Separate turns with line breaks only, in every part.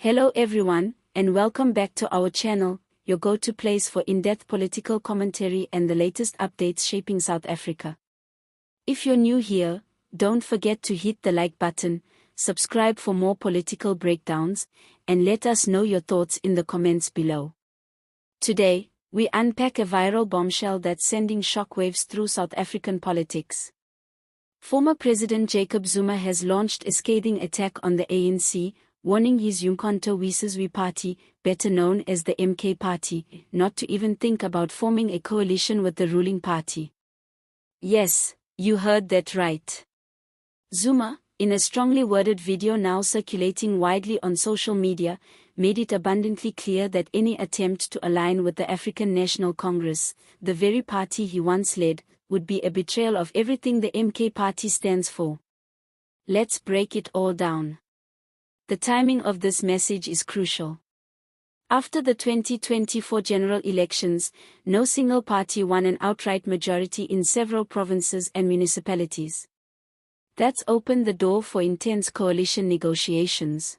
Hello everyone, and welcome back to our channel, your go-to place for in-depth political commentary and the latest updates shaping South Africa. If you're new here, don't forget to hit the like button, subscribe for more political breakdowns, and let us know your thoughts in the comments below. Today, we unpack a viral bombshell that's sending shockwaves through South African politics. Former President Jacob Zuma has launched a scathing attack on the ANC, warning his Umkhonto weSizwe party, better known as the MK party, not to even think about forming a coalition with the ruling party. Yes, you heard that right. Zuma, in a strongly worded video now circulating widely on social media, made it abundantly clear that any attempt to align with the African National Congress, the very party he once led, would be a betrayal of everything the MK party stands for. Let's break it all down. The timing of this message is crucial. After the 2024 general elections, no single party won an outright majority in several provinces and municipalities. That's opened the door for intense coalition negotiations.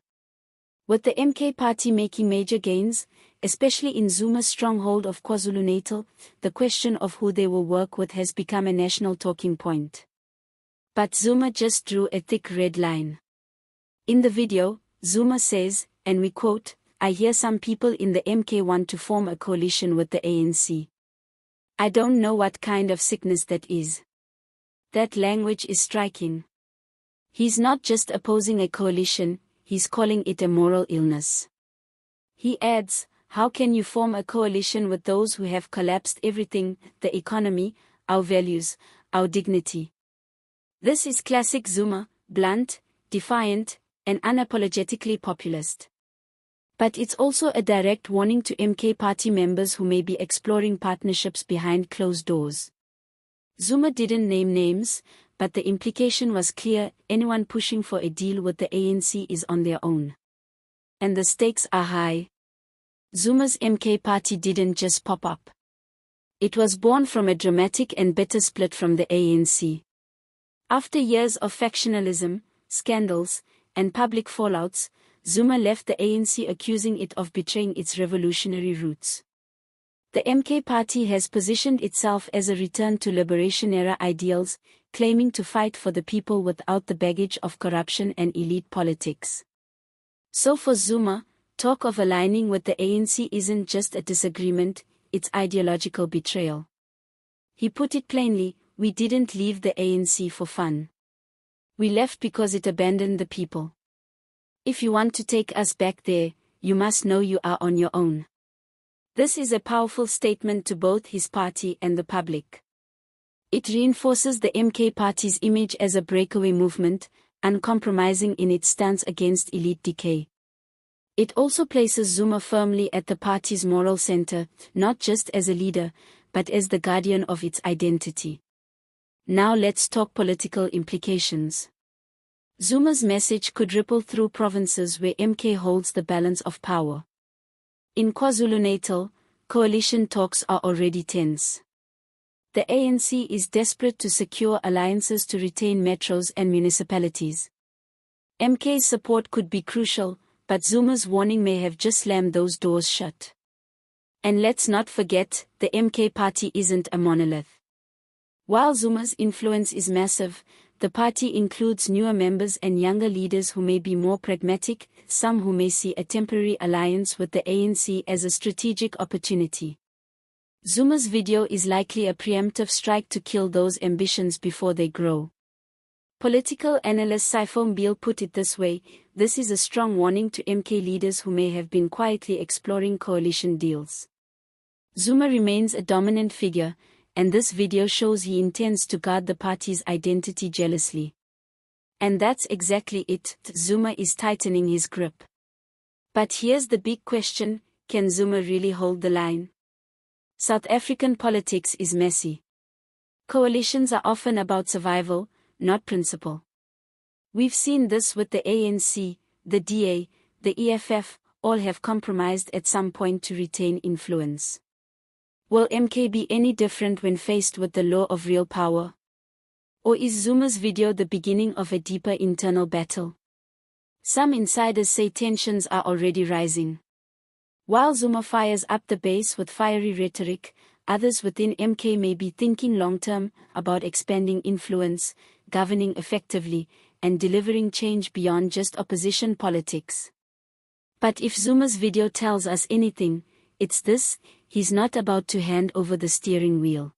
With the MK party making major gains, especially in Zuma's stronghold of KwaZulu-Natal, the question of who they will work with has become a national talking point. But Zuma just drew a thick red line. In the video, Zuma says, and we quote, "I hear some people in the MK want to form a coalition with the ANC. I don't know what kind of sickness that is." That language is striking. He's not just opposing a coalition, he's calling it a moral illness. He adds, "How can you form a coalition with those who have collapsed everything, the economy, our values, our dignity?" This is classic Zuma, blunt, defiant, and unapologetically populist. But it's also a direct warning to MK party members who may be exploring partnerships behind closed doors. Zuma didn't name names, but the implication was clear: anyone pushing for a deal with the ANC is on their own. And the stakes are high. Zuma's MK party didn't just pop up. It was born from a dramatic and bitter split from the ANC. After years of factionalism, scandals, and public fallouts, Zuma left the ANC accusing it of betraying its revolutionary roots. The MK party has positioned itself as a return to liberation-era ideals, claiming to fight for the people without the baggage of corruption and elite politics. So for Zuma, talk of aligning with the ANC isn't just a disagreement, it's ideological betrayal. He put it plainly: "We didn't leave the ANC for fun. We left because it abandoned the people. If you want to take us back there, you must know you are on your own." This is a powerful statement to both his party and the public. It reinforces the MK party's image as a breakaway movement, uncompromising in its stance against elite decay. It also places Zuma firmly at the party's moral center, not just as a leader, but as the guardian of its identity. Now let's talk political implications. Zuma's message could ripple through provinces where MK holds the balance of power. In KwaZulu-Natal, coalition talks are already tense. The ANC is desperate to secure alliances to retain metros and municipalities. MK's support could be crucial, but Zuma's warning may have just slammed those doors shut. And let's not forget, the MK party isn't a monolith. While Zuma's influence is massive, the party includes newer members and younger leaders who may be more pragmatic, some who may see a temporary alliance with the ANC as a strategic opportunity. Zuma's video is likely a preemptive strike to kill those ambitions before they grow. Political analyst Saifo Mbile put it this way: "This is a strong warning to MK leaders who may have been quietly exploring coalition deals." Zuma remains a dominant figure, and this video shows he intends to guard the party's identity jealously. And that's exactly it: Zuma is tightening his grip. But here's the big question: can Zuma really hold the line? South African politics is messy. Coalitions are often about survival, not principle. We've seen this with the ANC, the DA, the EFF, all have compromised at some point to retain influence. Will MK be any different when faced with the law of real power? Or is Zuma's video the beginning of a deeper internal battle? Some insiders say tensions are already rising. While Zuma fires up the base with fiery rhetoric, others within MK may be thinking long-term about expanding influence, governing effectively, and delivering change beyond just opposition politics. But if Zuma's video tells us anything, it's this: he's not about to hand over the steering wheel.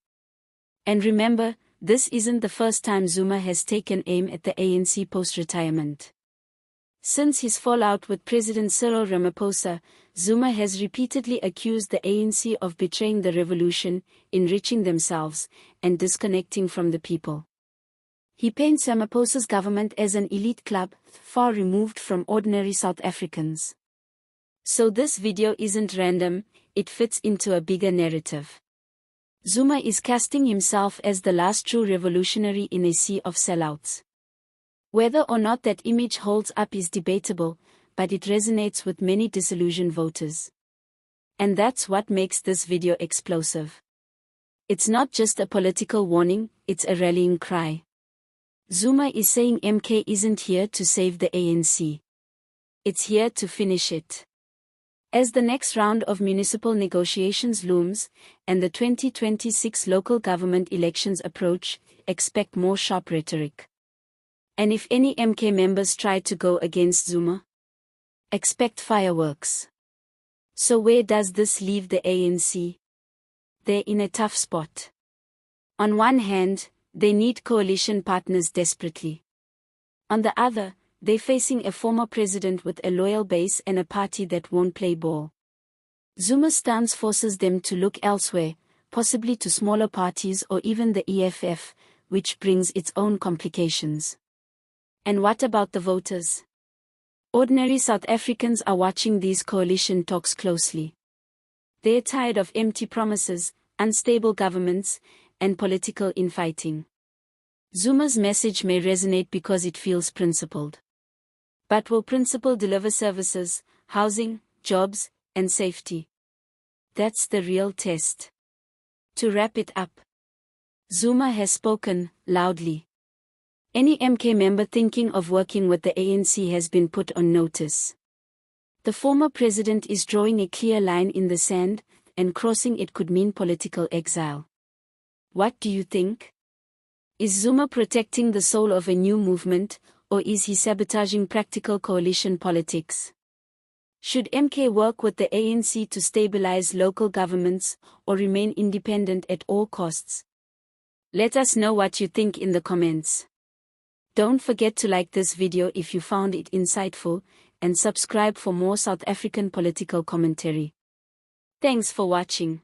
And remember, this isn't the first time Zuma has taken aim at the ANC post-retirement. Since his fallout with President Cyril Ramaphosa, Zuma has repeatedly accused the ANC of betraying the revolution, enriching themselves, and disconnecting from the people. He paints Ramaphosa's government as an elite club, far removed from ordinary South Africans. So this video isn't random, it fits into a bigger narrative. Zuma is casting himself as the last true revolutionary in a sea of sellouts. Whether or not that image holds up is debatable, but it resonates with many disillusioned voters. And that's what makes this video explosive. It's not just a political warning, it's a rallying cry. Zuma is saying MK isn't here to save the ANC. It's here to finish it. As the next round of municipal negotiations looms, and the 2026 local government elections approach, expect more sharp rhetoric. And if any MK members try to go against Zuma, expect fireworks. So where does this leave the ANC? They're in a tough spot. On one hand, they need coalition partners desperately. On the other, they're facing a former president with a loyal base and a party that won't play ball. Zuma's stance forces them to look elsewhere, possibly to smaller parties or even the EFF, which brings its own complications. And what about the voters? Ordinary South Africans are watching these coalition talks closely. They're tired of empty promises, unstable governments, and political infighting. Zuma's message may resonate because it feels principled. But will principle deliver services, housing, jobs, and safety? That's the real test. To wrap it up, Zuma has spoken loudly. Any MK member thinking of working with the ANC has been put on notice. The former president is drawing a clear line in the sand, and crossing it could mean political exile. What do you think? Is Zuma protecting the soul of a new movement, or is he sabotaging practical coalition politics? Should MK work with the ANC to stabilize local governments, or remain independent at all costs? Let us know what you think in the comments. Don't forget to like this video if you found it insightful, and subscribe for more South African political commentary. Thanks for watching.